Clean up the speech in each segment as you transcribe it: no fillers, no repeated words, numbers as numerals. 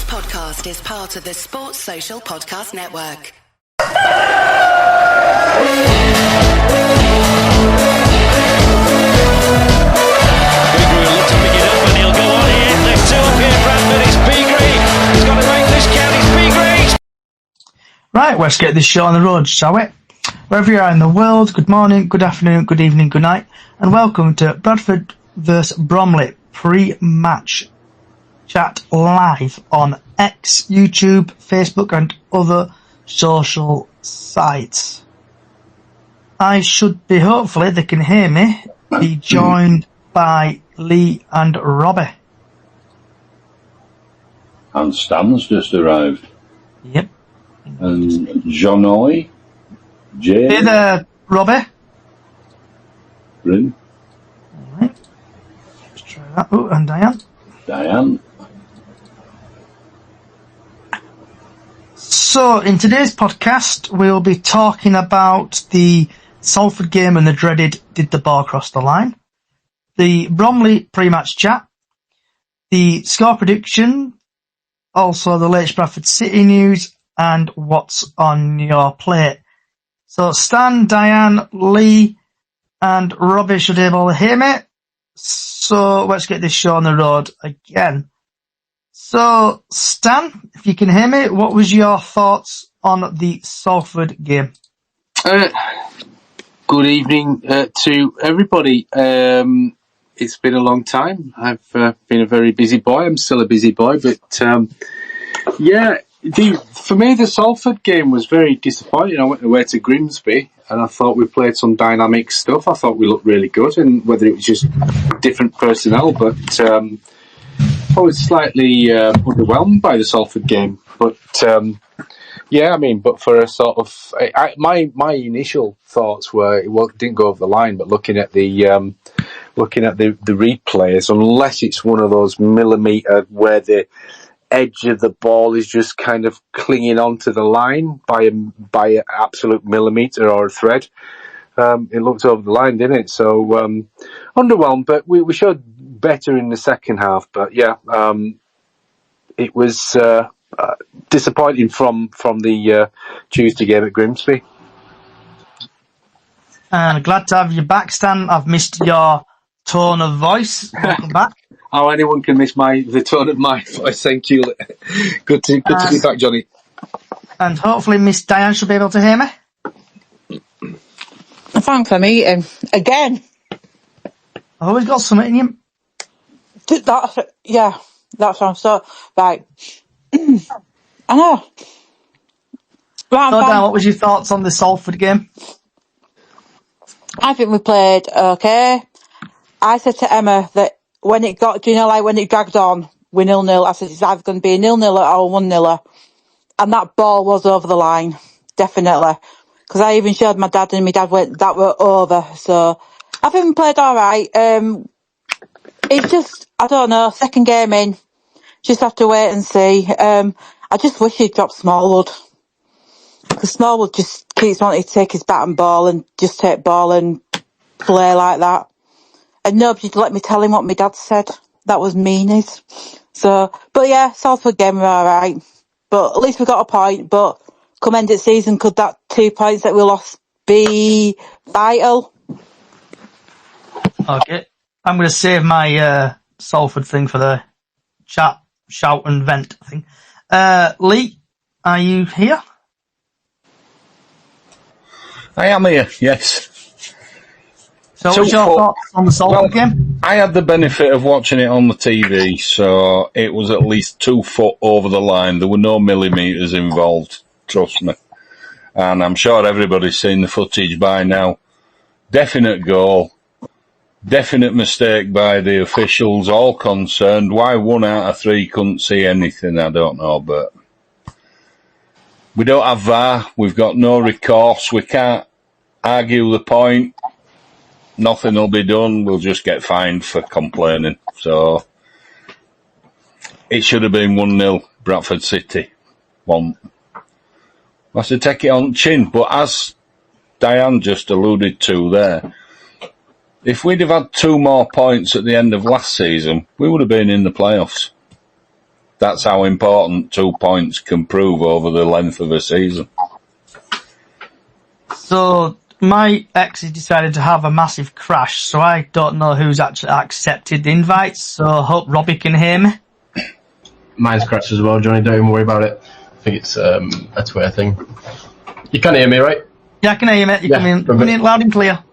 podcast is part of the Sports Social Podcast Network. Bigray will look to pick it up and he'll go on here. There's two up here, Bradford. It's Bigray. He's got to make this count. It's Bigray. Right, let's get this show on the road, shall we? Wherever you are in the world, good morning, good afternoon, good evening, good night, and welcome to Bradford vs Bromley pre-match chat live on X, YouTube, Facebook and other social sites. I should be, hopefully they can hear me, be joined by Lee and Robbie. And Stan's just arrived. Yep. And Jonoy, Jay. Hey there, Robbie. Bryn. Alright. Let's try that. Oh, and Diane. So, in today's podcast, we'll be talking about the Salford game and the dreaded did the ball cross the line, the Bromley pre-match chat, the score prediction, also the latest Bradford City news, and what's on your plate. So, Stan, Diane, Lee, and Robbie should be able to hear me. So, let's get this show on the road again. So, Stan, if you can hear me, what was your thoughts on the Salford game? Good evening to everybody. It's been a long time. I've been a very busy boy. I'm still a busy boy, but for me, the Salford game was very disappointing. I went away to Grimsby and I thought we played some dynamic stuff. I thought we looked really good, and whether it was just different personnel, but I was slightly underwhelmed by the Salford game. But but for a sort of my initial thoughts were it didn't go over the line. But looking at the replays, unless it's one of those millimetre where the edge of the ball is just kind of clinging onto the line by an absolute millimetre or a thread, it looked over the line, didn't it? So underwhelmed, but we showed better in the second half. But it was disappointing from the Tuesday game at Grimsby. And glad to have you back, Stan. I've missed your tone of voice. Welcome back. Oh, anyone can miss the tone of my voice. Thank you. Good to be back, Johnny. And hopefully Miss Diane should be able to hear me. Thanks, I'm eating. Again. I've always got something in you. That sounds so... Right. I know. Right, so, Dan, what was your thoughts on the Salford game? I think we played okay. I said to Emma that when it dragged on, we're 0-0, I said it's either going to be a 0-0 or a 1-0. And that ball was over the line, definitely. Because I even showed my dad, and my dad went, that were over. So I think we played all right. It's just, I don't know, second game in, just have to wait and see. I just wish he'd dropped Smallwood. Because Smallwood just keeps wanting to take his bat and ball and just take ball and play like that. And nobody'd let me tell him what my dad said. That was meanies. So, but yeah, Salford game were alright. But at least we got a point. But come end of season, could that 2 points that we lost be vital? Okay. I'm going to save my Salford thing for the chat, shout and vent thing. Lee, are you here? I am here, yes. So what's your thoughts on the Salford game? I had the benefit of watching it on the TV, so it was at least 2 foot over the line. There were no millimetres involved, trust me. And I'm sure everybody's seen the footage by now. Definite goal. Definite mistake by the officials, all concerned. Why 1 out of 3 couldn't see anything, I don't know, but we don't have VAR. We've got no recourse. We can't argue the point. Nothing will be done. We'll just get fined for complaining. So it should have been 1-0 Bradford City. We'll have to take it on chin. But as Diane just alluded to there, if we'd have had 2 more points at the end of last season, we would have been in the playoffs. That's how important 2 points can prove over the length of a season. So my ex has decided to have a massive crash, so I don't know who's actually accepted the invites, so I hope Robbie can hear me. Mine's crashed as well, Johnny, don't even worry about it. I think it's a Twitter thing. You can hear me, right? Yeah, I can hear you, mate. You're coming in loud and clear.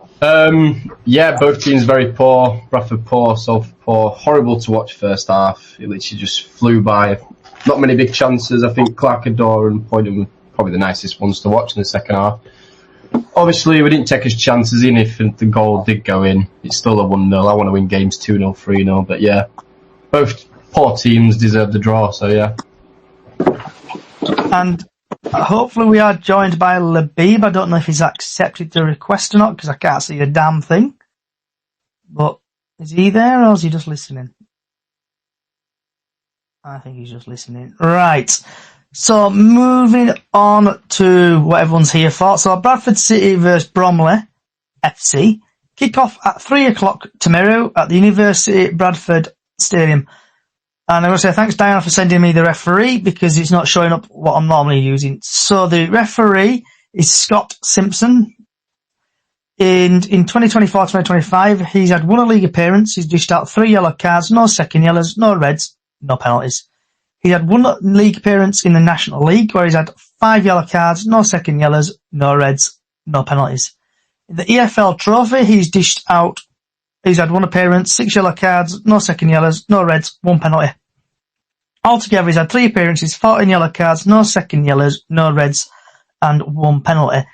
Yeah, both teams very poor. Bradford poor, Salford poor. Horrible to watch first half. It literally just flew by. Not many big chances. I think Clarkador and Poynton were probably the nicest ones to watch in the second half. Obviously, we didn't take his chances, even if the goal did go in. It's still a 1-0. I want to win games 2-0, 3-0. But yeah, both poor teams deserve the draw, so yeah. And hopefully we are joined by Labib. I don't know if he's accepted the request or not, because I can't see a damn thing. But is he there, or is he just listening? I think he's just listening. Right. So moving on to what everyone's here for. So Bradford City versus Bromley FC. Kick-off at 3 o'clock tomorrow at the University Bradford Stadium. And I'm going to say thanks, Diana, for sending me the referee, because it's not showing up what I'm normally using. So the referee is Scott Simpson. And in 2024-2025, he's had 1 league appearance. He's dished out 3 yellow cards, no second yellows, no reds, no penalties. He had 1 league appearance in the National League, where he's had 5 yellow cards, no second yellows, no reds, no penalties. In the EFL Trophy, he's had 1 appearance, 6 yellow cards, no second yellows, no reds, 1 penalty. Altogether, he's had 3 appearances, 14 yellow cards, no second yellows, no reds, and 1 penalty.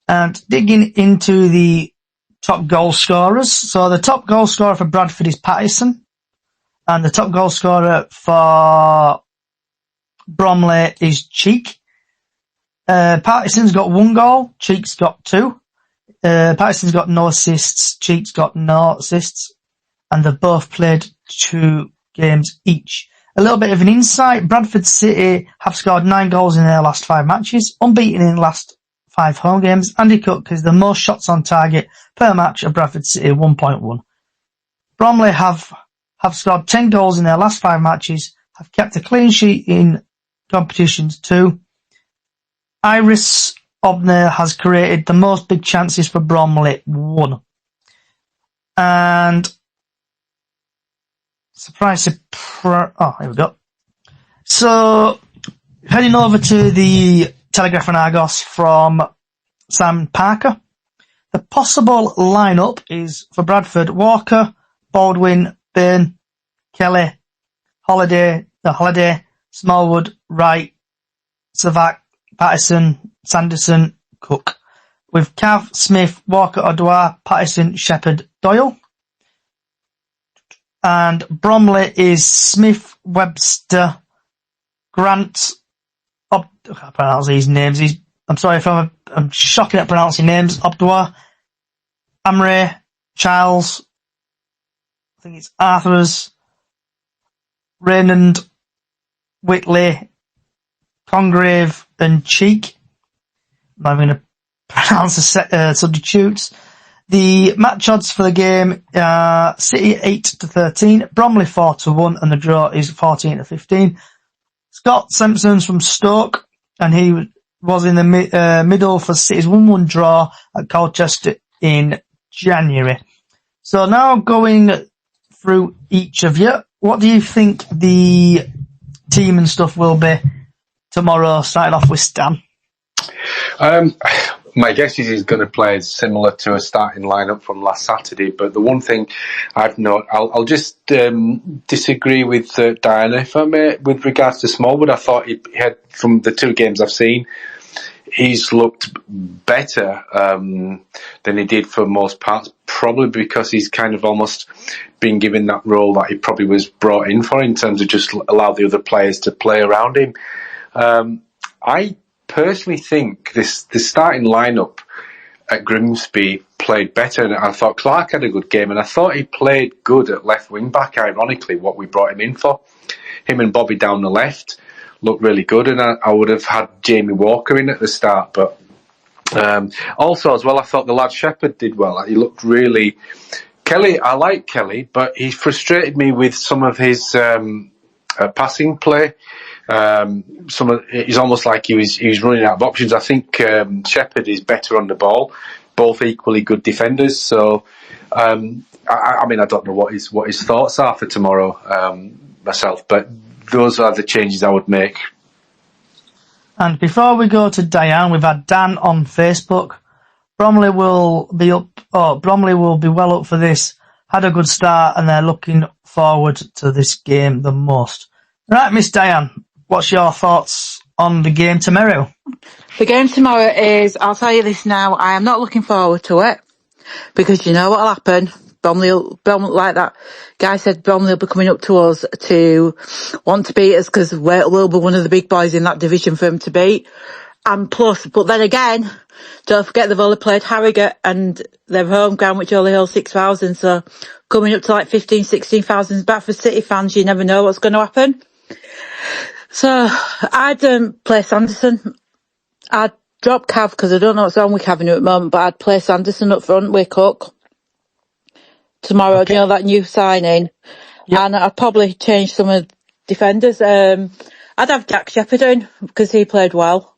And digging into the top goal scorers. So the top goal scorer for Bradford is Patterson. And the top goal scorer for Bromley is Cheek. Patterson's got 1 goal, Cheek's got 2. Patterson's got no assists, Cheek's got no assists. And they've both played 2 games each. A little bit of an insight, Bradford City have scored 9 goals in their last 5 matches, unbeaten in the last 5 home games. Andy Cook has the most shots on target per match of Bradford City, 1.1. Bromley have scored 10 goals in their last 5 matches, have kept a clean sheet in competitions too. Iris Obner has created the most big chances for Bromley, 1. And here we go. So, heading over to the Telegraph and Argos from Sam Parker. The possible lineup is for Bradford: Walker, Baldwin, Byrne, Kelly, Holiday, Smallwood, Wright, Savak, Patterson, Sanderson, Cook. With Cav, Smith, Walker, Odua, Patterson, Shepherd, Doyle. And Bromley is Smith, Webster, Grant, I can't pronounce these names. I'm sorry if I'm shocking at pronouncing names. Obdua, Amre, Charles, I think it's Arthurs, Raynand, Whitley, Congrave, and Cheek. I'm going to pronounce the substitutes. The match odds for the game are City 8-13, Bromley 4-1, and the draw is 14-15. Scott Simpson's from Stoke, and he was in the middle for City's 1-1 draw at Colchester in January. So now going through each of you, what do you think the team and stuff will be tomorrow, starting off with Stan? My guess is he's going to play similar to a starting lineup from last Saturday. But the one thing I've noted, I'll just disagree with Diana, if I may, with regards to Smallwood. I thought he had, from the 2 games I've seen, he's looked better than he did for most parts, probably because he's kind of almost been given that role that he probably was brought in for, in terms of just allow the other players to play around him. I personally think the starting lineup at Grimsby played better, and I thought Clark had a good game, and I thought he played good at left wing back, ironically, what we brought him in for. Him and Bobby down the left looked really good, and I would have had Jamie Walker in at the start, but also as well, I thought the lad Shepherd did well. He looked really... Kelly, I like Kelly, but he frustrated me with some of his passing play. It's almost like he was running out of options. I think Shepherd is better on the ball, both equally good defenders. So, I mean, I don't know what his thoughts are for tomorrow myself, but those are the changes I would make. And before we go to Diane, we've had Dan on Facebook. Bromley will be well up for this. Had a good start and they're looking forward to this game the most. Right, Miss Diane, what's your thoughts on the game tomorrow? The game tomorrow is, I'll tell you this now, I am not looking forward to it because you know what'll happen. Bromley, like that guy said, Bromley will be coming up to us to want to beat us because we'll be one of the big boys in that division for them to beat. And plus, but then again, don't forget they've only played Harrogate and their home ground, which only holds 6,000. So coming up to like 15,000, 16,000 Bradford City fans, you never know what's going to happen. So I'd play Sanderson. I'd drop Cav because I don't know what's wrong with Cav at the moment, but I'd play Sanderson up front with Cook tomorrow. Okay. Do you know that new signing? Yep. And I'd probably change some of the defenders. I'd have Jack Shepherd in because he played well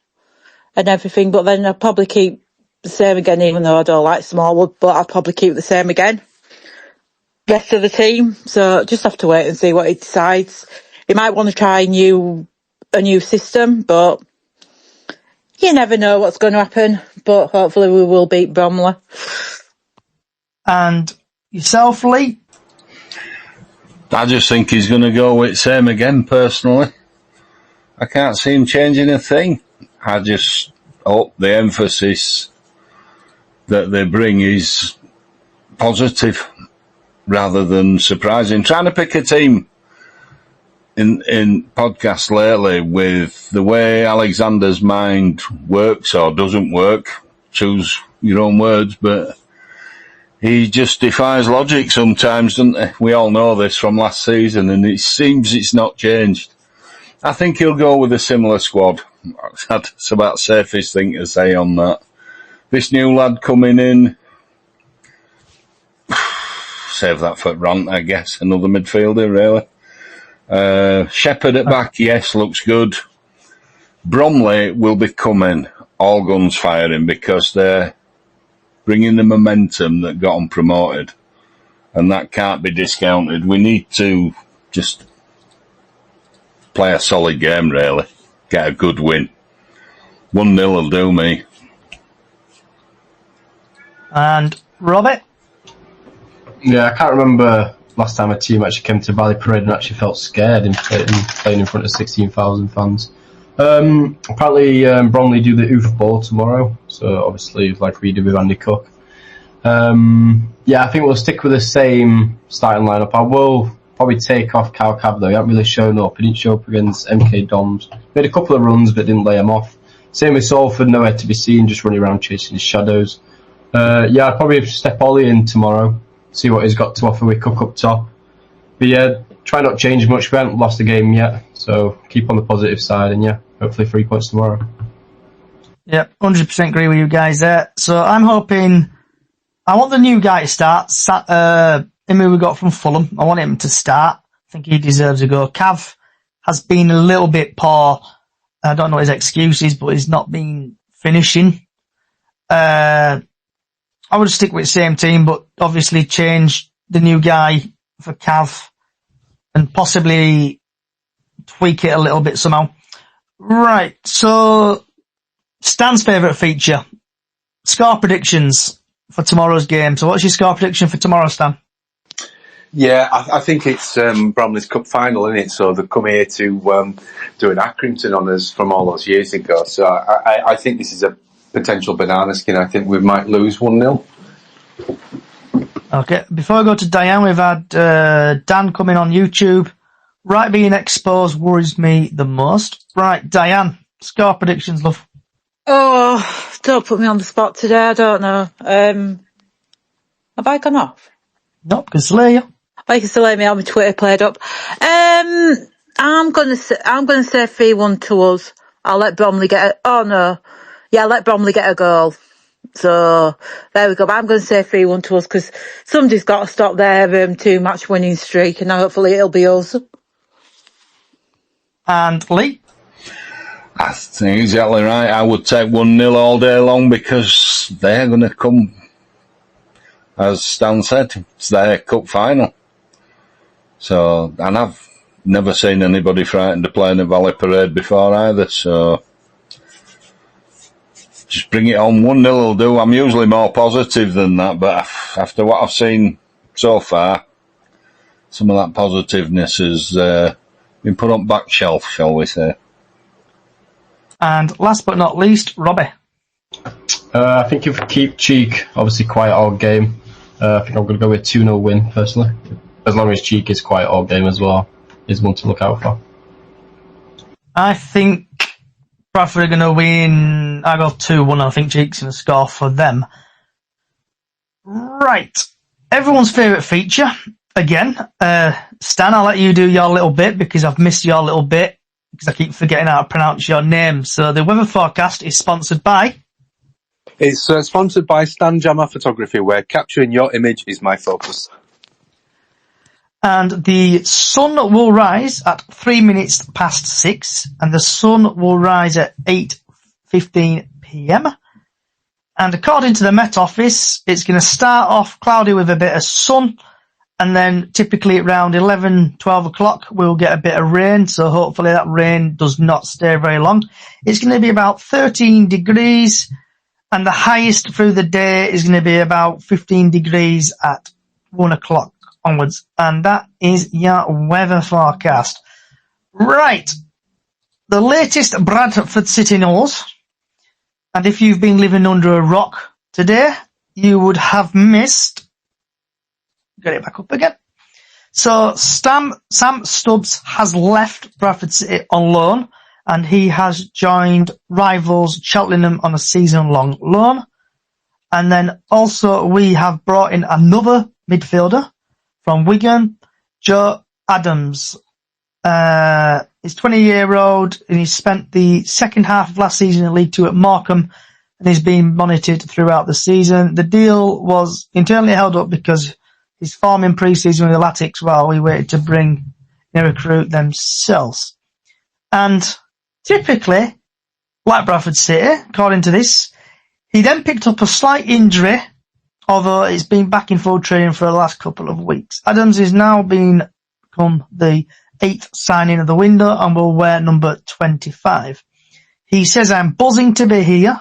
and everything, but then I'd probably keep the same again, even though I don't like Smallwood, but I'd probably keep the same again. Rest of the team. So just have to wait and see what he decides. He might want to try a new system, but you never know what's going to happen. But hopefully we will beat Bromley. And yourself, Lee? I just think he's going to go with same again, personally. I can't see him changing a thing. I just hope the emphasis that they bring is positive rather than surprising. Trying to pick a team in podcasts lately with the way Alexander's mind works or doesn't work, choose your own words, but he just defies logic sometimes, doesn't he? We all know this from last season, and it seems it's not changed. I think he'll go with a similar squad. That's about the safest thing to say on that. This new lad coming in, save that for Rant, I guess, another midfielder, really. Shepherd at back, yes, looks good. Bromley will be coming, all guns firing, because they're bringing the momentum that got them promoted, and that can't be discounted. We need to just play a solid game, really. Get a good win. 1-0 will do me. And Robert? Yeah, I can't remember last time a team actually came to Valley Parade and actually felt scared in playing in front of 16,000 fans. Apparently Bromley do the Oof Ball tomorrow, so obviously like we did with Andy Cook. Yeah, I think we'll stick with the same starting lineup. I will probably take off Cal Cab though. He hasn't really shown up. He didn't show up against MK Doms. Made a couple of runs but didn't lay him off. Same with Salford, nowhere to be seen, just running around chasing his shadows. Yeah, I'd probably step Ollie in tomorrow, see what he's got to offer with Cook up top. But yeah, try not to change much. We haven't lost the game yet, so keep on the positive side, and yeah, hopefully 3 points tomorrow. Yep, 100% agree with you guys there. So I'm hoping, I want the new guy to start. Him who we got from Fulham, I want him to start. I think he deserves a go. Cav has been a little bit poor. I don't know his excuses, but he's not been finishing. I would stick with the same team, but obviously change the new guy for Cav and possibly tweak it a little bit somehow. Right, so Stan's favourite feature, score predictions for tomorrow's game. So what's your score prediction for tomorrow, Stan? Yeah, I think it's Bromley's Cup final, isn't it? So they've come here to do an Accrington on us from all those years ago. So I think this is a potential banana skin. I think we might lose 1-0. Okay, before I go to Diane, we've had Dan coming on YouTube. Right being exposed worries me the most. Right, Diane, score predictions, love. Oh, don't put me on the spot today, I don't know. Have I gone off? Nope, can still hear you. I can still hear me on my Twitter played up. I'm gonna say 3-1 to us. I'll let Bromley let Bromley get a goal. So there we go. But I'm going to say 3-1 to us because somebody's got to stop their 2-match winning streak, and hopefully it'll be us. And Lee? I think exactly right. I would take 1-0 all day long because they're going to come, as Stan said, it's their cup final. So, and I've never seen anybody frightened of playing at Valley Parade before either, so just bring it on. 1-0 will do. I'm usually more positive than that, but after what I've seen so far, some of that positiveness has been put on back shelf, shall we say. And last but not least, Robbie. I think if we keep Cheek obviously quiet all game, I think I'm going to go with 2-0 win personally. As long as Cheek is quiet all game as well, is one to look out for. I think Bradford are going to win. I go 2-1. I think Cheek's going to score for them. Right. Everyone's favourite feature. Again, Stan, I'll let you do your little bit because I've missed your little bit because I keep forgetting how to pronounce your name. So the weather forecast is sponsored by... It's sponsored by Stan Jammer Photography, where capturing your image is my focus. And the sun will rise at 3 minutes past 6, and the sun will rise at 8:15 p.m. And according to the Met Office, it's going to start off cloudy with a bit of sun, and then typically around 11, 12 o'clock, we'll get a bit of rain, so hopefully that rain does not stay very long. It's going to be about 13 degrees, and the highest through the day is going to be about 15 degrees at 1 o'clock onwards. And that is your weather forecast. Right. The latest Bradford City news. And if you've been living under a rock today, you would have missed... Get it back up again. So Sam Stubbs has left Bradford City on loan, and he has joined rivals Cheltenham on a season-long loan. And then also we have brought in another midfielder from Wigan, Joe Adams. He's 20-year-old, and he spent the second half of last season in League Two at Morecambe, and he's been monitored throughout the season. The deal was internally held up because his form in pre-season with the Latics, while we waited to bring in a recruit themselves. And typically, like Bradford City, according to this, he then picked up a slight injury, although it's been back in full training for the last couple of weeks. Adams has now become the 8th signing of the window and will wear number 25. He says, "I'm buzzing to be here.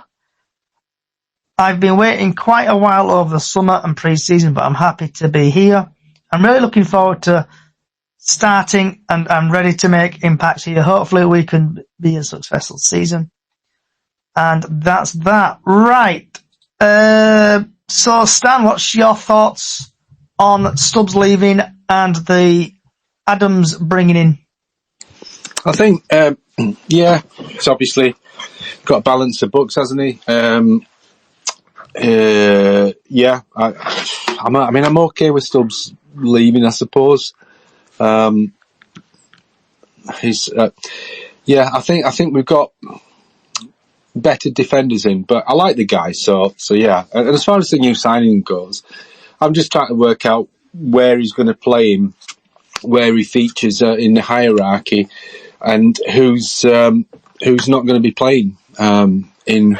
I've been waiting quite a while over the summer and pre-season, but I'm happy to be here. I'm really looking forward to starting, and I'm ready to make impacts here. Hopefully we can be a successful season." And that's that. Right. So Stan, what's your thoughts on Stubbs leaving and the Adams bringing in? I think, he's obviously got to balance the books, hasn't he? I'm okay with Stubbs leaving, I suppose. I think we've got better defenders in, but I like the guy, so yeah. And as far as the new signing goes, I'm just trying to work out where he's going to play him, where he features in the hierarchy, and who's not going to be playing in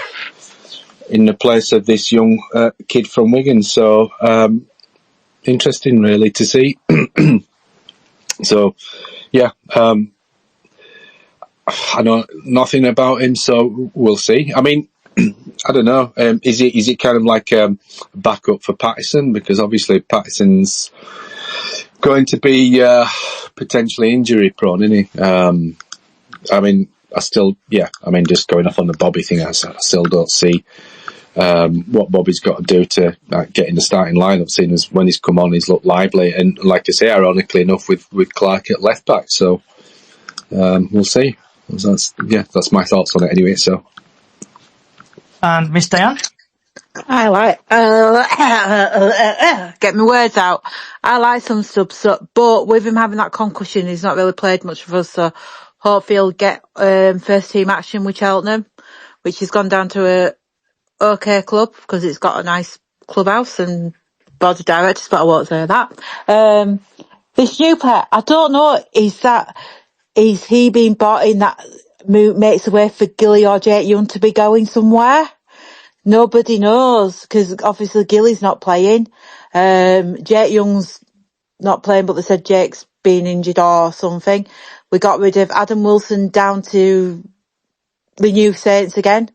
the place of this young kid from Wigan. So interesting, really, to see. So yeah, I know nothing about him, so we'll see. I mean, I don't know. Is it kind of like a backup for Patterson? Because obviously Patterson's going to be potentially injury prone, isn't he? Just going off on the Bobby thing, I still don't see what Bobby's got to do to get in the starting lineup, seeing as when he's come on, he's looked lively. And like I say, ironically enough, with Clark at left back. So we'll see. That's my thoughts on it anyway. So, and Miss Diane? I like, get my words out. I like some Stubbs, but with him having that concussion, he's not really played much for us, so hopefully he'll get first team action with Cheltenham, which has gone down to a okay club because it's got a nice clubhouse and board of directors, but I won't say that. This new player, I don't know, is is he being bought in that makes the way for Gilly or Jake Young to be going somewhere? Nobody knows, because obviously Gilly's not playing. Jake Young's not playing, but they said Jake's been injured or something. We got rid of Adam Wilson down to the new Saints again.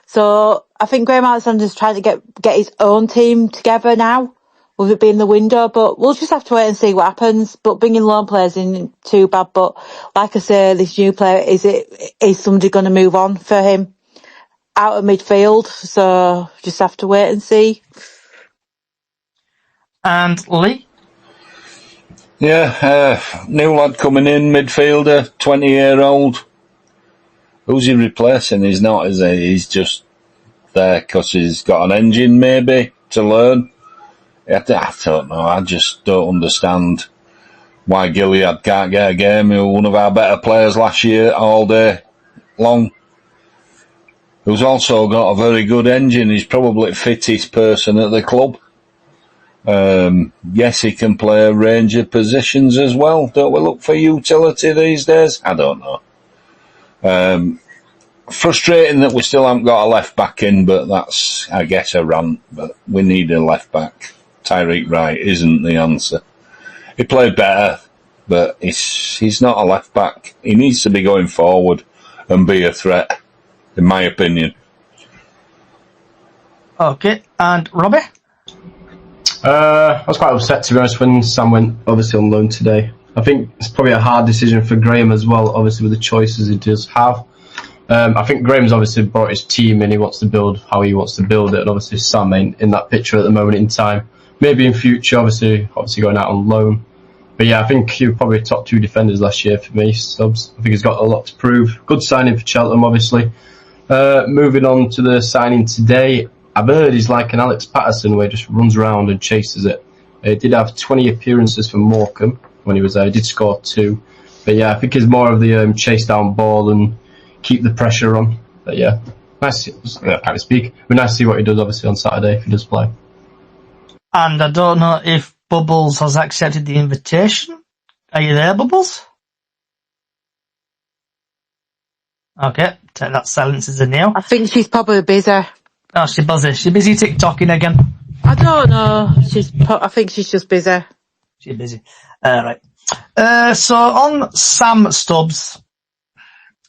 So I think Graham Alexander's trying to get his own team together now, with it being the window, but we'll just have to wait and see what happens. But bringing loan players in too bad. But like I say, this new player, is somebody going to move on for him out of midfield? So just have to wait and see. And Lee? Yeah, new lad coming in, midfielder, 20-year-old. Who's he replacing? He's not, is he? He's just there because he's got an engine, maybe, to learn. I don't know. I just don't understand why Gilead can't get a game. He was one of our better players last year, all day long. Who's also got a very good engine. He's probably the fittest person at the club. Yes, he can play a range of positions as well. Don't we look for utility these days? I don't know. Frustrating that we still haven't got a left back in, but that's, I guess, a rant. But we need a left back. Tyreek Wright isn't the answer. He played better, but he's not a left back. He needs to be going forward and be a threat, in my opinion. Okay, and Robbie? I was quite upset, to be honest, when Sam went obviously on loan today. I think it's probably a hard decision for Graham as well, obviously with the choices he does have. I think Graham's obviously brought his team in. He wants to build how he wants to build it, and obviously Sam ain't in that picture at the moment in time. Maybe in future, obviously going out on loan. But yeah, I think he was probably top 2 defenders last year for me, subs. I think he's got a lot to prove. Good signing for Cheltenham, obviously. Moving on to the signing today, I've heard he's like an Alex Patterson where he just runs around and chases it. He did have 20 appearances for Morecambe when he was there. He did score 2. But yeah, I think he's more of the chase down ball and keep the pressure on. But yeah, nice. I can't speak. It'd be nice to see what he does, obviously, on Saturday if he does play. And I don't know if Bubbles has accepted the invitation. Are you there, Bubbles? Okay, take that silence as a no. I think she's probably busy. Oh, she's busy. She's busy TikToking again. I don't know. I think she's just busy. She's busy. Right. So on Sam Stubbs,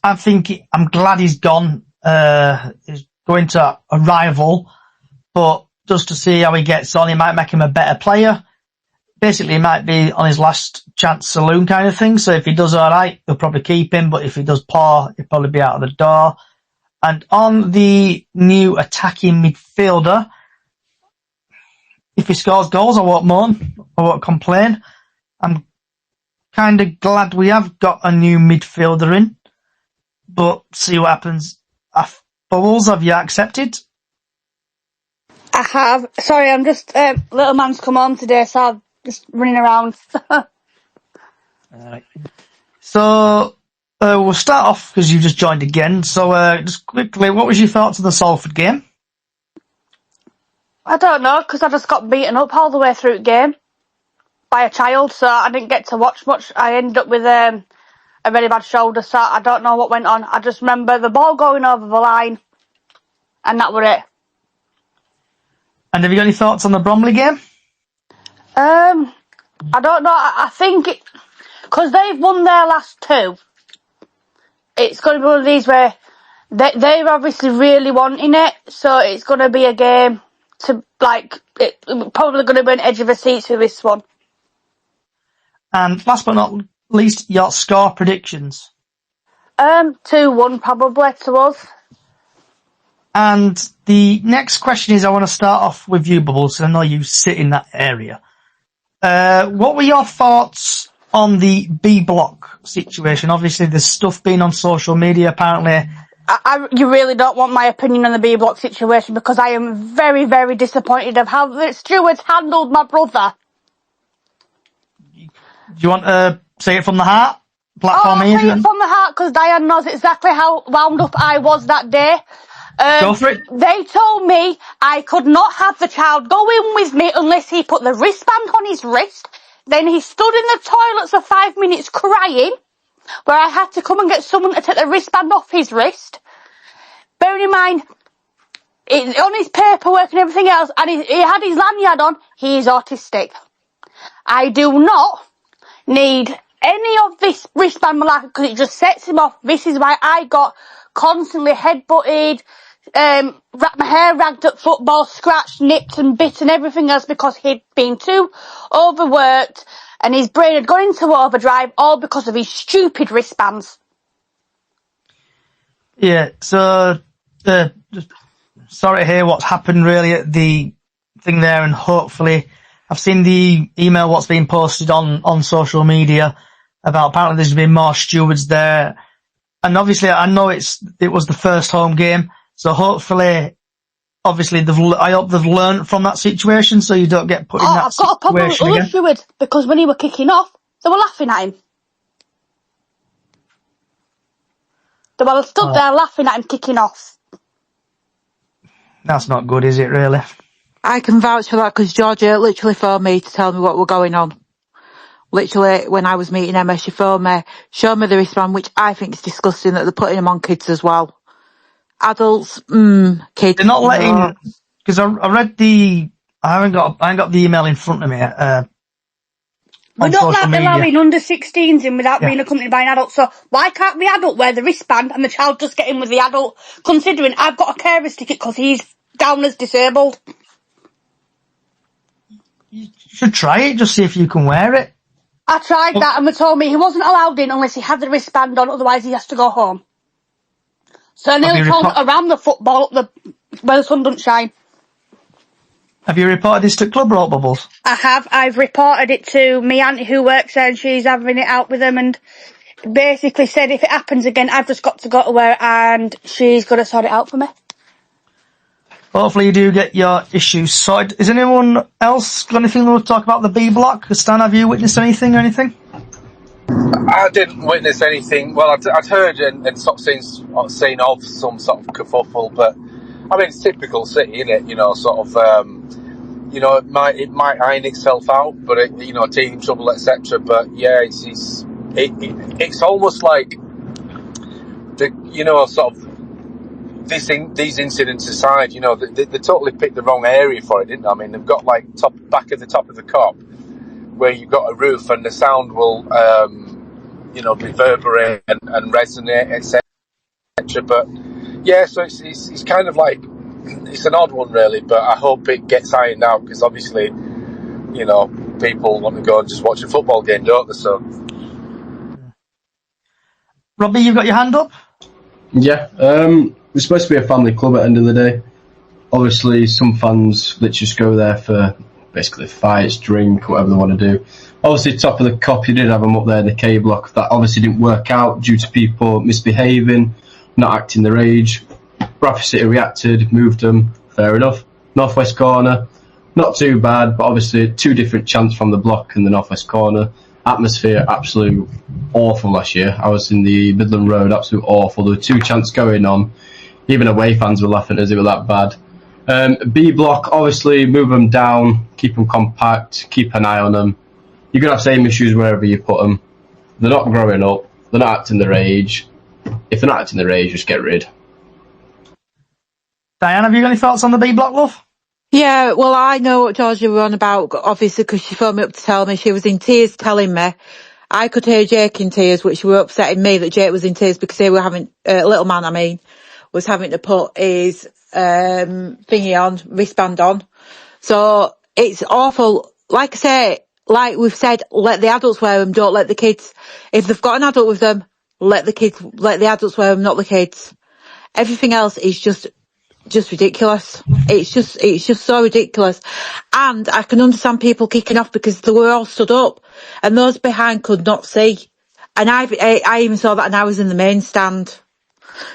I'm glad he's gone. He's going to a rival, but just to see how he gets on, he might make him a better player. Basically, he might be on his last chance saloon kind of thing. So if he does all right, they'll probably keep him. But if he does poor, he'll probably be out of the door. And on the new attacking midfielder, if he scores goals, I won't moan. I won't complain. I'm kind of glad we have got a new midfielder in. But see what happens. Bubbles, have you accepted? I have. Sorry, I'm just little man's come home today, so I'm just running around. Alright. So we'll start off because you've just joined again. So just quickly, what was your thoughts of the Salford game? I don't know, because I just got beaten up all the way through the game by a child, so I didn't get to watch much. I ended up with a very bad shoulder, so I don't know what went on. I just remember the ball going over the line, and that was it. And have you got any thoughts on the Bromley game? I don't know. I think because they've won their last 2, it's going to be one of these where they're obviously really wanting it, so it's going to be a game to probably going to be an edge of a seat with this one. And last but not least, your score predictions. 2-1 probably to us. And the next question is, I want to start off with you, Bubbles. I know you sit in that area. What were your thoughts on the B block situation? Obviously, there's stuff being on social media, apparently. You really don't want my opinion on the B block situation, because I am very, very disappointed of how the stewards handled my brother. Do you want to say it from the heart? I'll say it from the heart, because Diane knows exactly how wound up I was that day. Go for it. They told me I could not have the child go in with me unless he put the wristband on his wrist. Then he stood in the toilets for 5 minutes crying. where I had to come and get someone to take the wristband off his wrist. Bearing in mind, on his paperwork and everything else, and he had his lanyard on, he is autistic. I do not need any of this wristband malarkey because it just sets him off. This is why I got constantly head-butted, my hair ragged at football, scratched, nipped and bit and everything else because he'd been too overworked and his brain had gone into overdrive all because of his stupid wristbands. Yeah, so just sorry to hear what's happened really at the thing there, and hopefully I've seen the email what's been posted on social media about apparently there's been more stewards there, and obviously I know it was the first home game, so hopefully obviously I hope they've learned from that situation so you don't get put in that situation again. I've got a problem with other stewards because when he were kicking off they were laughing at him. They were stood there laughing at him kicking off. That's not good, is it, really? I can vouch for that because Georgia literally phoned me to tell me what were going on. Literally, when I was meeting Emma, she phoned me, showed me the wristband, which I think is disgusting that they're putting them on kids as well. Adults, kids. They're not letting, because I read I ain't got the email in front of me. We're not allowing under 16s in without being accompanied by an adult, so why can't the adult wear the wristband and the child just get in with the adult, considering I've got a carer's ticket because he's down as disabled? You should try it, just see if you can wear it. I tried that and they told me he wasn't allowed in unless he had the wristband on, otherwise he has to go home. So I nearly told around the football where the sun doesn't shine. Have you reported this to Club Rope Bubbles? I have. I've reported it to my auntie who works there and she's having it out with them and basically said if it happens again, I've just got to go to her and she's going to sort it out for me. Hopefully you do get your issues sorted. Is anyone else got anything to talk about the B block? Stan, have you witnessed anything or anything? I didn't witness anything. Well, I'd heard and sort of seen of some sort of kerfuffle, but I mean, it's typical City, isn't it? You know, sort of, you know, it might iron itself out, but team trouble, etc. But yeah, it's almost like sort of these incidents aside, they totally picked the wrong area for it, didn't they? I mean, they've got like back at the top of the Kop where you've got a roof and the sound will, reverberate and resonate, etc. But yeah, so it's kind of like, it's an odd one really, but I hope it gets ironed out because obviously, people want to go and just watch a football game, don't they? So, Robbie, you've got your hand up? Yeah, we're supposed to be a family club at the end of the day. Obviously, some fans that just go there for basically fights, drink, whatever they want to do. Obviously, top of the Kop, you did have them up there in the K block. That obviously didn't work out due to people misbehaving, not acting their age. Bradford City reacted, moved them, fair enough. Northwest corner, not too bad, but obviously two different chants from the block in the northwest corner. Atmosphere, absolute awful last year. I was in the Midland Road, absolute awful. There were two chants going on. Even away fans were laughing as it was that bad. B block, obviously, move them down, keep them compact, keep an eye on them. You're going to have same issues wherever you put them. They're not growing up. They're not acting their age. If they're not acting their age, just get rid. Diane, have you got any thoughts on the B block, love? Yeah, well, I know what Georgia were on about, obviously, because she phoned me up to tell me. She was in tears telling me. I could hear Jake in tears, which were upsetting me that Jake was in tears because they were having, little man, was having to put his wristband on. So it's awful. Like I say, like we've said, let the adults wear them, don't let the kids. If they've got an adult with them, let the adults wear them, not the kids. Everything else is just ridiculous. It's just so ridiculous. And I can understand people kicking off because they were all stood up and those behind could not see. And I even saw that and I was in the main stand.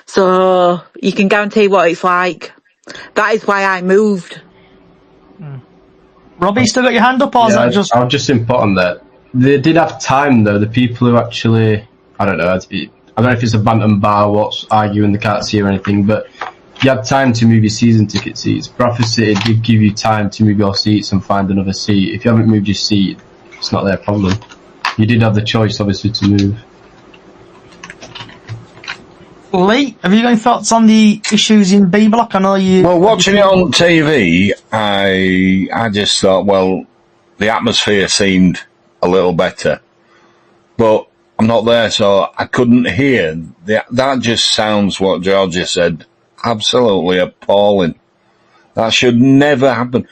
So you can guarantee what it's like. That is why I moved. Robbie, still got your hand up, or is that just... I'll just input on that. They did have time, though. The people who actually... I don't know if it's a Bantam bar, what's arguing they can't see or anything, but you had time to move your season ticket seats. Bradford City did give you time to move your seats and find another seat. If you haven't moved your seat, it's not their problem. You did have the choice, obviously, to move. Lee, have you got any thoughts on the issues in B Block? I know you... Well, watching it on TV, I just thought, well, the atmosphere seemed a little better. But I'm not there, so I couldn't hear. That just sounds what Georgia said. Absolutely appalling. That should never happen.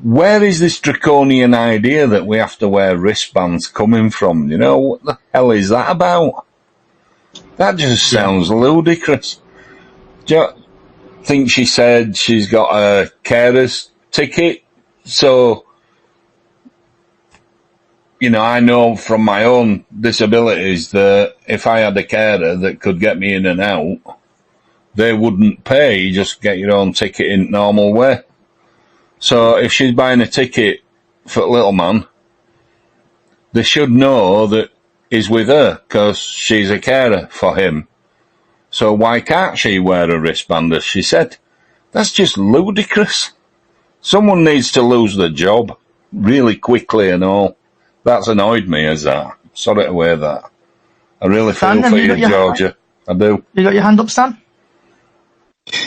Where is this draconian idea that we have to wear wristbands coming from? You know, what the hell is that about? That just sounds ludicrous. Do you think she said she's got a carer's ticket? So, you know, I know from my own disabilities that if I had a carer that could get me in and out, they wouldn't pay. You just get your own ticket in normal way. So if she's buying a ticket for little man, they should know that he's with her because she's a carer for him. So why can't she wear a wristband, as she said? That's just ludicrous. Someone needs to lose their job really quickly and all. That's annoyed me as that. Sorry to hear that. I really feel Stan, for you, Georgia. I do. You got your hand up, Stan?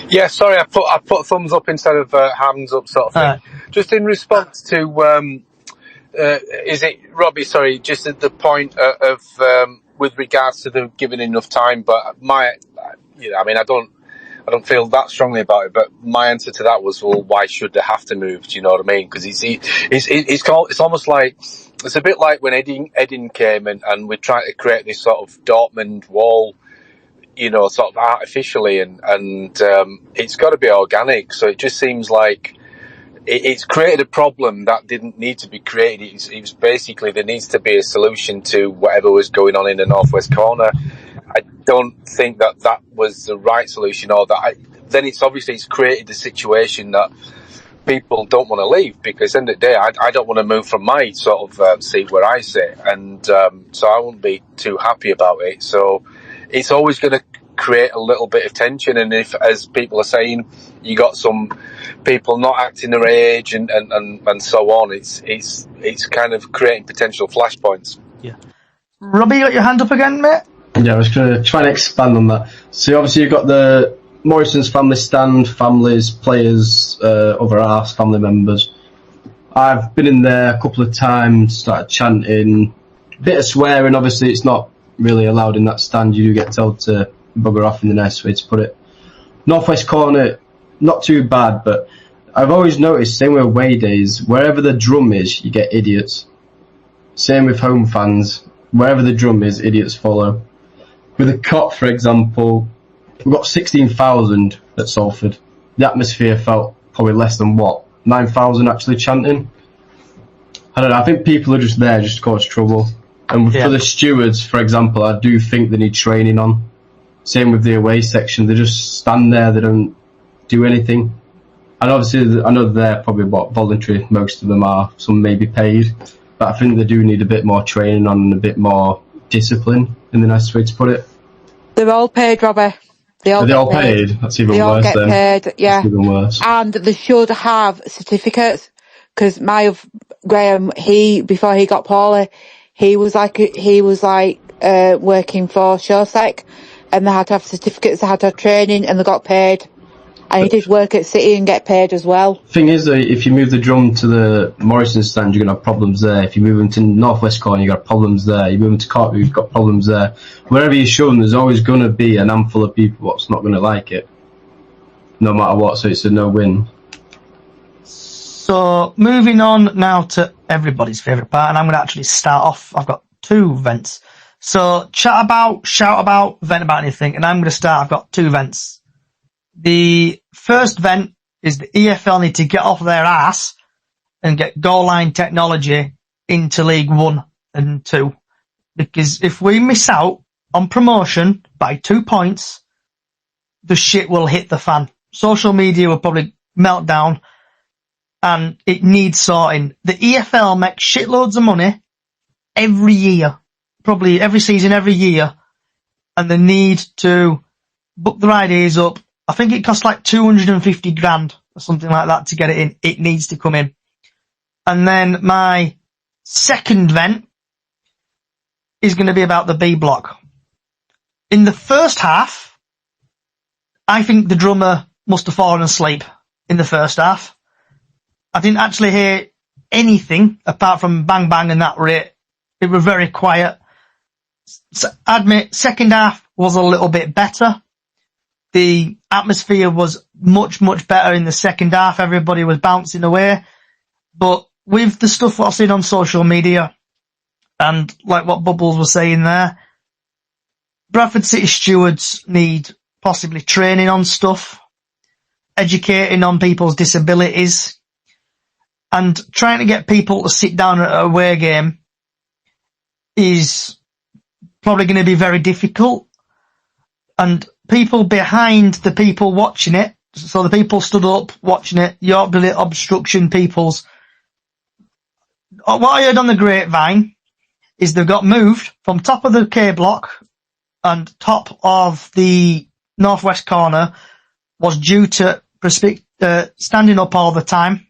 Yeah, sorry, I put thumbs up instead of hands up, sort of thing. Just in response to, is it Robbie? Sorry, just at the point of with regards to the giving enough time. But I don't feel that strongly about it. But my answer to that was, well, why should they have to move? Do you know what I mean? Because it's almost like, it's a bit like when Edding came and we tried to create this sort of Dortmund wall, you know, sort of artificially, and it's got to be organic. So it just seems like it's created a problem that didn't need to be created. It was basically, there needs to be a solution to whatever was going on in the northwest corner. I don't think that was the right solution, or then it's obviously it's created the situation that people don't want to leave, because at the end of the day, I don't want to move from my sort of seat where I sit, and so I wouldn't be too happy about it. So it's always going to create a little bit of tension, and if, as people are saying, you got some people not acting their age and so on, it's kind of creating potential flashpoints. Yeah. Robbie, you got your hand up again, mate? Yeah, I was going to try and expand on that. So obviously you've got the Morrison's family stand, families, players, other arse family members. I've been in there a couple of times, started chanting, bit of swearing. Obviously it's not really allowed in that stand. You do get told to bugger off in the nice way to put it. Northwest corner, not too bad, but I've always noticed, same with away days, wherever the drum is, you get idiots. Same with home fans, wherever the drum is, idiots follow. With the Cop, for example, we've got 16,000 at Salford. The atmosphere felt probably less than 9,000 actually chanting. I don't know, I think people are just there just to cause trouble. And for the stewards, for example, I do think they need training on. Same with the away section, they just stand there, they don't do anything. And obviously, I know they're probably voluntary, most of them are, some may be paid. But I think they do need a bit more training on and a bit more discipline, in the nicest way to put it. They're all paid, Robbie. Are they all paid? That's even worse then. They all get paid, yeah. That's even worse. And they should have certificates, because Graham, before he got poorly, he was like working for Showsec, and they had to have certificates, they had to have training, and they got paid. And he did work at City and get paid as well. Thing is, though, if you move the drum to the Morrison stand, you're going to have problems there. If you move them to Northwest corner, you've got problems there. You move them to Cartwheel, you've got problems there. Wherever you show them, there's always going to be an handful of people that's not going to like it, no matter what, so it's a no-win. So, moving on now to everybody's favourite part, and I'm going to actually start off. I've got two vents. So, chat about, shout about, vent about anything, and I'm going to start. I've got two vents. The first vent is the EFL need to get off their ass and get goal line technology into League 1 and 2. Because if we miss out on promotion by 2 points, the shit will hit the fan. Social media will probably melt down, and it needs sorting. The EFL makes shitloads of money every year, probably every season, every year, and they need to book their ideas up. I think it costs like 250 grand or something like that to get it in. It needs to come in. And then my second vent is going to be about the B block. In the first half, I think the drummer must have fallen asleep in the first half. I didn't actually hear anything apart from bang bang and that rate. It was very quiet. So, I admit, second half was a little bit better. The atmosphere was much, much better in the second half. Everybody was bouncing away. But with the stuff I've seen on social media, and like what Bubbles was saying there, Bradford City stewards need possibly training on stuff, educating on people's disabilities, and trying to get people to sit down at an away game is probably going to be very difficult. And people behind the people watching it, so the people stood up watching it, Yorkville obstruction peoples. What I heard on the grapevine is they've got moved from top of the K block and top of the northwest corner was due to standing up all the time,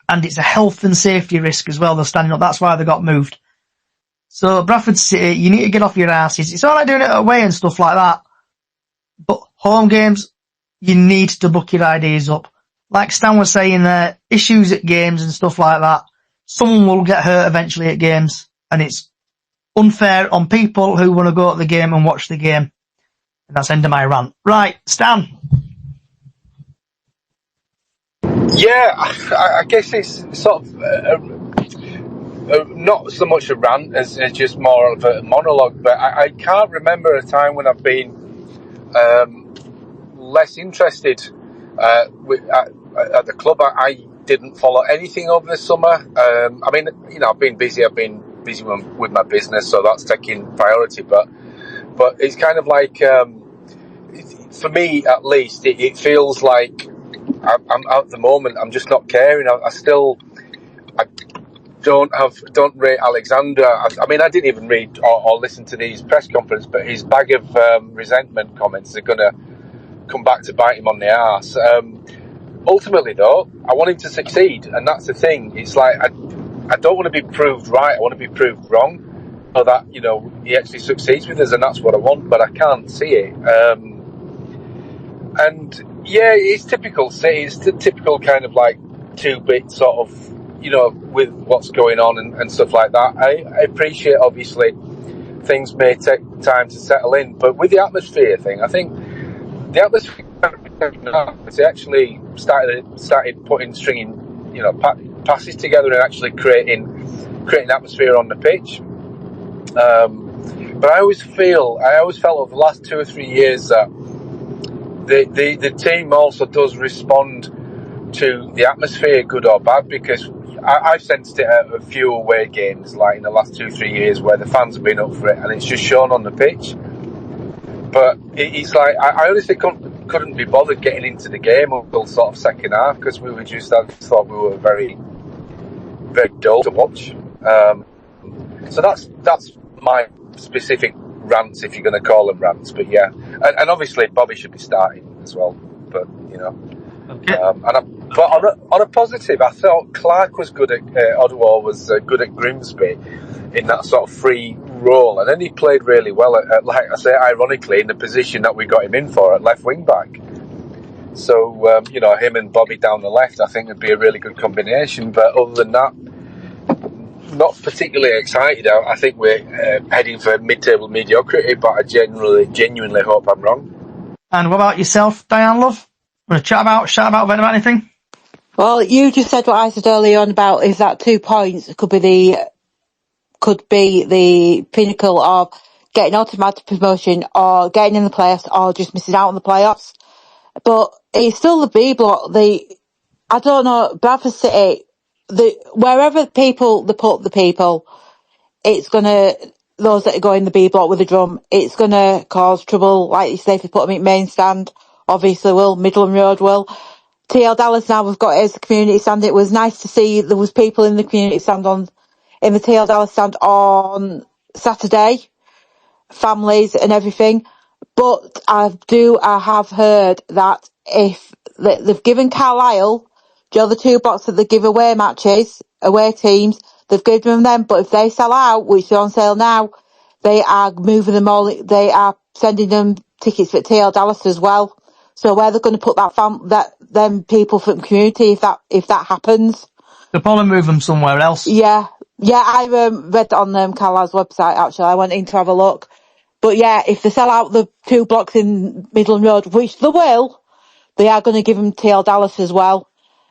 and it's a health and safety risk as well. They're standing up. That's why they got moved. So Bradford City, you need to get off your asses. It's all right doing it away and stuff like that, but home games, you need to book your IDs up. Like Stan was saying there, issues at games and stuff like that. Someone will get hurt eventually at games, and it's unfair on people who want to go to the game and watch the game. And that's the end of my rant. Right, Stan. Yeah, I guess it's sort of not so much a rant as just more of a monologue, but I can't remember a time when I've been less interested at the club. I didn't follow anything over the summer. I mean, you know, I've been busy with my business, so that's taking priority, but it's kind of like, for me at least, it feels like I'm at the moment, I'm just not caring. I don't rate Alexander. I mean, I didn't even read or listen to these press conferences, but his bag of resentment comments are going to come back to bite him on the arse. Ultimately, though, I want him to succeed, and that's the thing. It's like I don't want to be proved right. I want to be proved wrong, so that, you know, he actually succeeds with us, and that's what I want. But I can't see it. And yeah, it's typical City. It's the typical kind of like 2-bit sort of, you know, with what's going on and stuff like that. I appreciate, obviously, things may take time to settle in, but with the atmosphere thing, I think the atmosphere, they actually started putting stringing, you know, passes together and actually creating atmosphere on the pitch. But I always felt over the last 2 or 3 years that the team also does respond to the atmosphere, good or bad, because I've sensed it at a few away games, like in the last 2 or 3 years, where the fans have been up for it, and it's just shown on the pitch. But it's like, I honestly couldn't be bothered getting into the game until sort of second half, because I thought we were very, very dull to watch. So that's my specific rants, if you're going to call them rants. But yeah, and obviously Bobby should be starting as well. But you know, Okay. But on a positive, I thought Clark was good at Ottawa was good at Grimsby in that sort of free role, and then he played really well at, like I say, ironically, in the position that we got him in for at left wing back. So you know, him and Bobby down the left, I think would be a really good combination. But other than that, not particularly excited. I think we're heading for mid-table mediocrity, but I genuinely hope I'm wrong. And what about yourself, Diane Love? Want to chat about anything? Well, you just said what I said earlier on about is that 2 points could be the pinnacle of getting automatic promotion or getting in the playoffs or just missing out on the playoffs. But it's still the B block. I don't know, Bradford City, wherever they put the people, it's gonna, those that go in the B block with the drum, it's gonna cause trouble. Like you say, if you put them in main stand, obviously will, Midland Road will. TL Dallas now we've got it as a community stand. It was nice to see there was people in the community stand in the TL Dallas stand on Saturday, families and everything. But I have heard that if they've given Carlisle, the 2 blocks that they give away matches, away teams, they've given them, but if they sell out, which are on sale now, they are moving them all, they are sending them tickets for TL Dallas as well. So where they're going to put them people from the community if that happens? They'll probably move them somewhere else. Yeah, I read on Carlisle's website, actually. I went in to have a look. But yeah, if they sell out the 2 blocks in Midland Road, which they will, they are going to give them TL Dallas as well.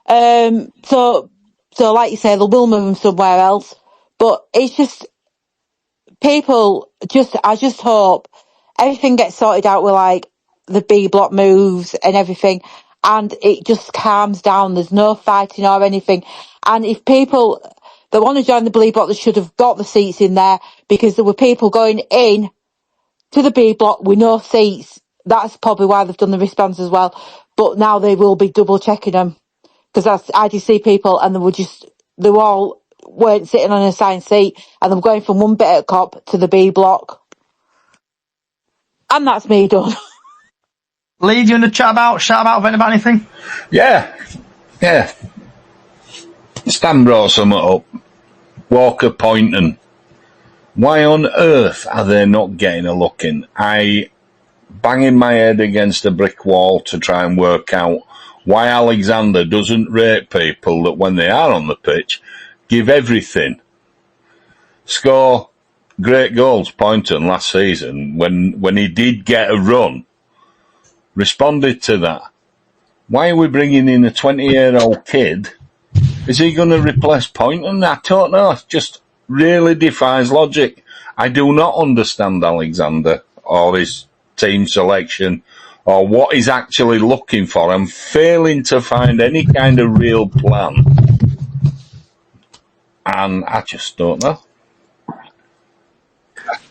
So like you say, they will move them somewhere else. But it's just, I just hope everything gets sorted out with like the B block moves and everything, and it just calms down. There's no fighting or anything. And if people that want to join the B block, they should have got the seats in there, because there were people going in to the B block with no seats. That's probably why they've done the wristbands as well. But now they will be double checking them, because I did see people and they weren't sitting on an assigned seat, and they were going from one bit at Cop to the B block. And that's me done. Lee, do you want to chat about anything? Yeah. Stan brought something up. Walker Poynton. Why on earth are they not getting a look in? I banging my head against a brick wall to try and work out why Alexander doesn't rate people that when they are on the pitch give everything. Score great goals, Poynton, last season, when he did get a run, responded to that. Why are we bringing in a 20-year-old kid? Is he going to replace Poynton? I don't know. It just really defies logic. I do not understand Alexander or his team selection or what he's actually looking for. I'm failing to find any kind of real plan. And I just don't know.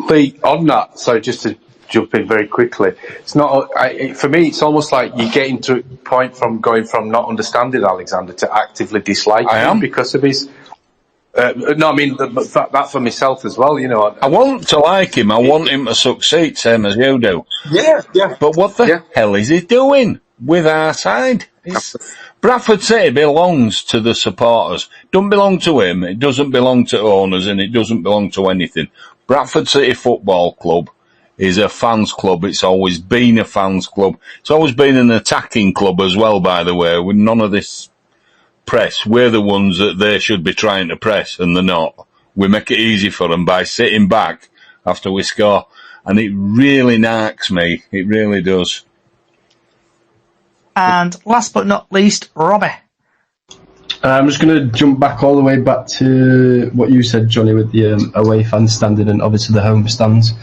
Lee, on that, so just to jump in very quickly, it's not for me. It's almost like you're getting to a point from going from not understanding Alexander to actively disliking him because of his. No, I mean that for myself as well. You know, I want to like him. I want him to succeed, same as you do. Yeah. But what the hell is he doing with our side? Bradford City belongs to the supporters. Don't belong to him. It doesn't belong to owners, and it doesn't belong to anything. Bradford City Football Club is a fans club. It's always been a fans club. It's always been an attacking club as well, by the way, with none of this press. We're the ones that they should be trying to press, and they're not. We make it easy for them by sitting back after we score, and it really narks me. It really does. And last but not least, Robbie. I'm just going to jump back all the way back to what you said, Johnny, with the away fans standing and obviously the home stands.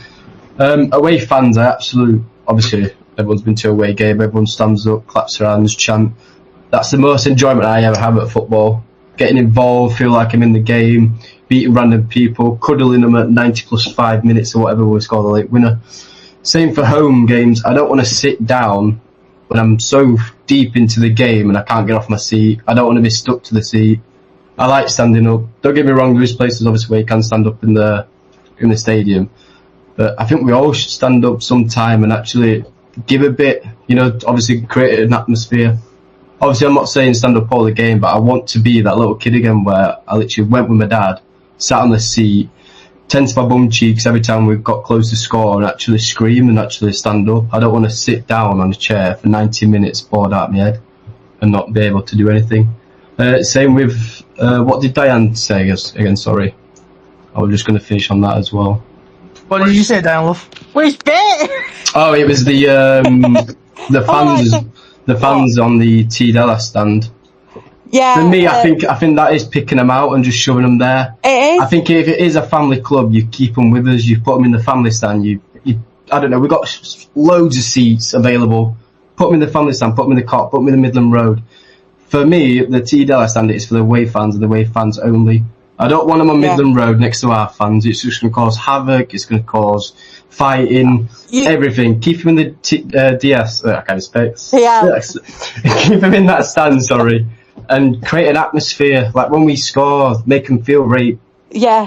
Away fans, obviously everyone's been to an away game, everyone stands up, claps their hands, chant. That's the most enjoyment I ever have at football. Getting involved, feel like I'm in the game, beating random people, cuddling them at 90 plus 5 minutes or whatever we score the late winner. Same for home games. I don't want to sit down when I'm so deep into the game and I can't get off my seat. I don't want to be stuck to the seat. I like standing up. Don't get me wrong, there is places obviously where you can stand up in the stadium. But I think we all should stand up sometime and actually give a bit, obviously create an atmosphere. Obviously I'm not saying stand up all the game, but I want to be that little kid again where I literally went with my dad, sat on the seat, tense my bum cheeks every time we got close to score and actually scream and actually stand up. I don't want to sit down on a chair for 90 minutes bored out of my head and not be able to do anything. Same with, what did Diane say again? Sorry. I was just going to finish on that as well. What did you say, Diane, love? Which bit? Oh, it was the fans, the fans on the T Dallas stand. Yeah. For me, I think that is picking them out and just shoving them there. It is. I think if it is a family club, you keep them with us. You put them in the family stand. I don't know. We've got loads of seats available. Put them in the family stand. Put them in the cot. Put them in the Midland Road. For me, the T Dallas stand is for the away fans and the away fans only. I don't want them on Midland Road next to our fans. It's just going to cause havoc. It's going to cause fighting, everything. Keep them in the DS. I can't speak. Yeah. Keep them in that stand. Sorry. And create an atmosphere, like when we score, make them feel right,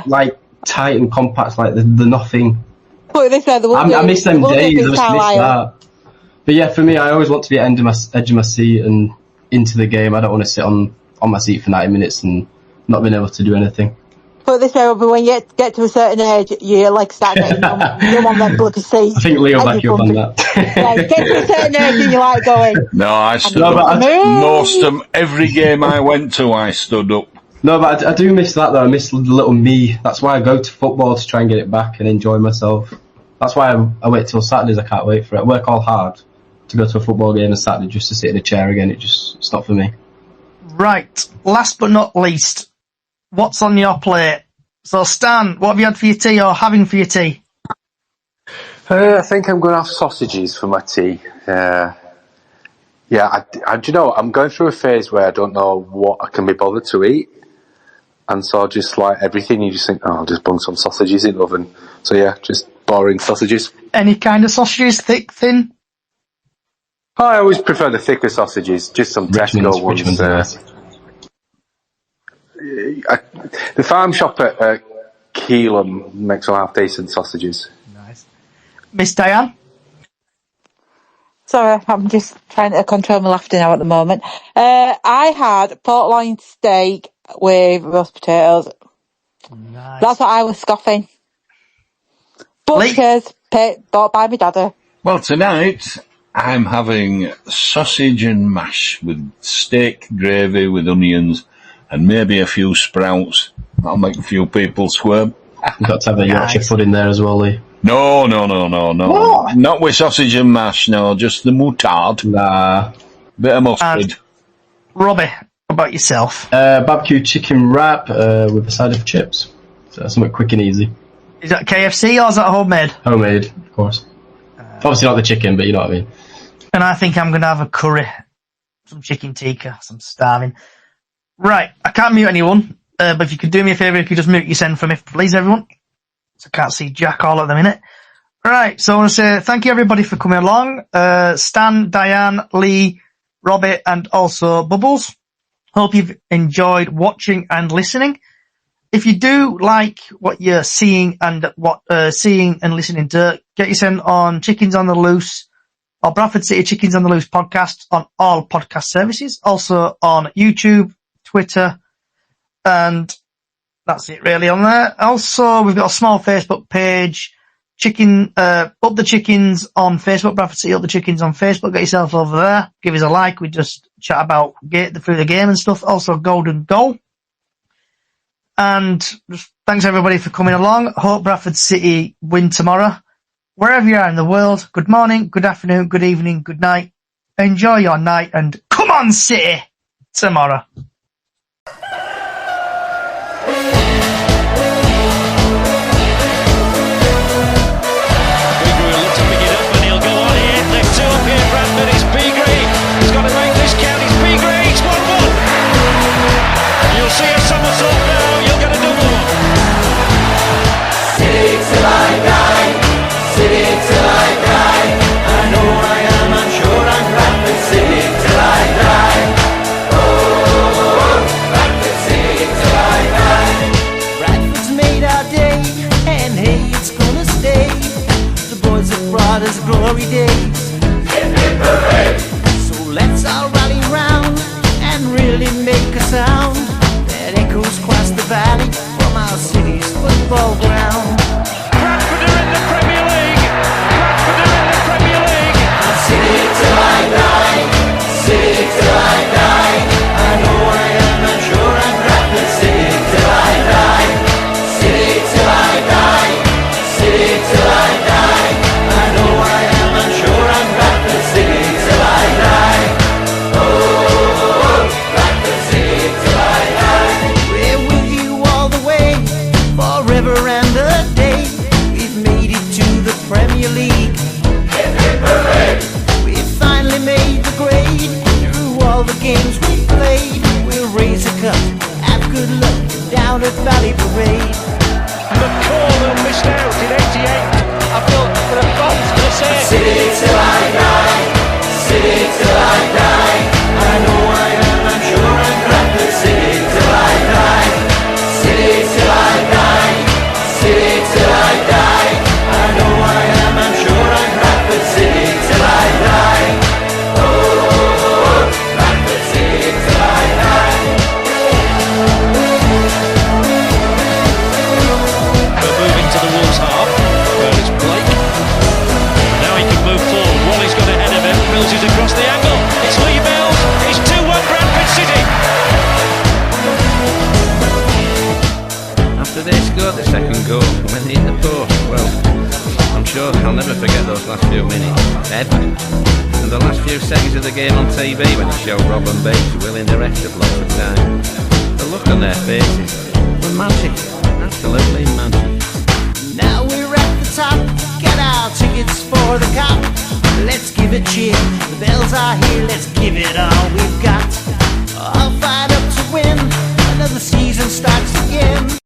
like tight and compact, like they're nothing. Put it this way, I miss them days, I just miss that. But yeah, for me, I always want to be at the edge of my seat and into the game. I don't want to sit on my seat for 90 minutes and not being able to do anything. Put it this way, Robbie, when you get to a certain age, your legs start getting numb. You want them bloody seats. I think Leo back you up on that. Yeah, you get to a certain age and you're like going... No, I stood up. Every game I went to, I stood up. No, but I do miss that, though. I miss the little me. That's why I go to football, to try and get it back and enjoy myself. That's why I wait till Saturdays. I can't wait for it. I work all hard to go to a football game on Saturday just to sit in a chair again. It's not for me. Right. Last but not least, what's on your plate? So, Stan, what have you had for your tea or having for your tea? I think I'm going to have sausages for my tea. Do you know, I'm going through a phase where I don't know what I can be bothered to eat. And so just like everything, you just think, I'll just bung some sausages in the oven. So yeah, just boring sausages. Any kind of sausages, thick, thin? I always prefer the thicker sausages, just some Tesco ones. The farm shop at Keelan makes some half-decent sausages. Nice. Miss Diane? Sorry, I'm just trying to control my laughter now at the moment. I had pork loin steak with roast potatoes. Nice. That's what I was scoffing. Butchers, bought by my daddy. Well, tonight I'm having sausage and mash with steak gravy with onions and maybe a few sprouts. That'll make a few people squirm. You've got to have a Yorkshire pudding there as well, Lee. No. What? Not with sausage and mash, no, just the moutarde. Nah. Bit of mustard. And Robbie, what about yourself? Barbecue chicken wrap with a side of chips. So something quick and easy. Is that KFC or is that homemade? Homemade, of course. Obviously not the chicken, but you know what I mean. And I think I'm going to have a curry. Some chicken tikka. I'm starving. Right, I can't mute anyone. But if you could do me a favour, if you just mute your send for me, please, everyone. So I can't see Jack all at the minute. Right, so I want to say thank you, everybody, for coming along. Stan, Diane, Lee, Robbie, and also Bubbles. Hope you've enjoyed watching and listening. If you do like what you're seeing and listening to, get your send on Chickens on the Loose or Bradford City Chickens on the Loose podcast on all podcast services. Also on YouTube, Twitter, and that's it really on there. Also, we've got a small Facebook page, Up the Chickens on Facebook, Bradford City Up the Chickens on Facebook. Get yourself over there. Give us a like. We just chat about through the game and stuff. Also, Golden Goal. And just thanks everybody for coming along. Hope Bradford City win tomorrow. Wherever you are in the world, good morning, good afternoon, good evening, good night. Enjoy your night and come on City tomorrow. Bradford, it's Beagrey. He's got to make this count. It's Beagrey. It's 1-1. You'll see a somersault now. You'll get a double one. City till I die. City till I die. I know I am. I'm sure I'm Bradford City till I die. Oh. hit the post. Well, I'm sure I'll never forget those last few minutes, ever. And the last few seconds of the game on TV when it showed Rob and Bates willing the rest of lots of time. The look on their faces were magic, absolutely magic. Now we're at the top, get our tickets for the cup. Let's give it cheer, the bells are here, let's give it all we've got. I'll fight up to win, another season starts again.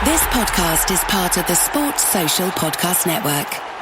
This podcast is part of the Sports Social Podcast Network.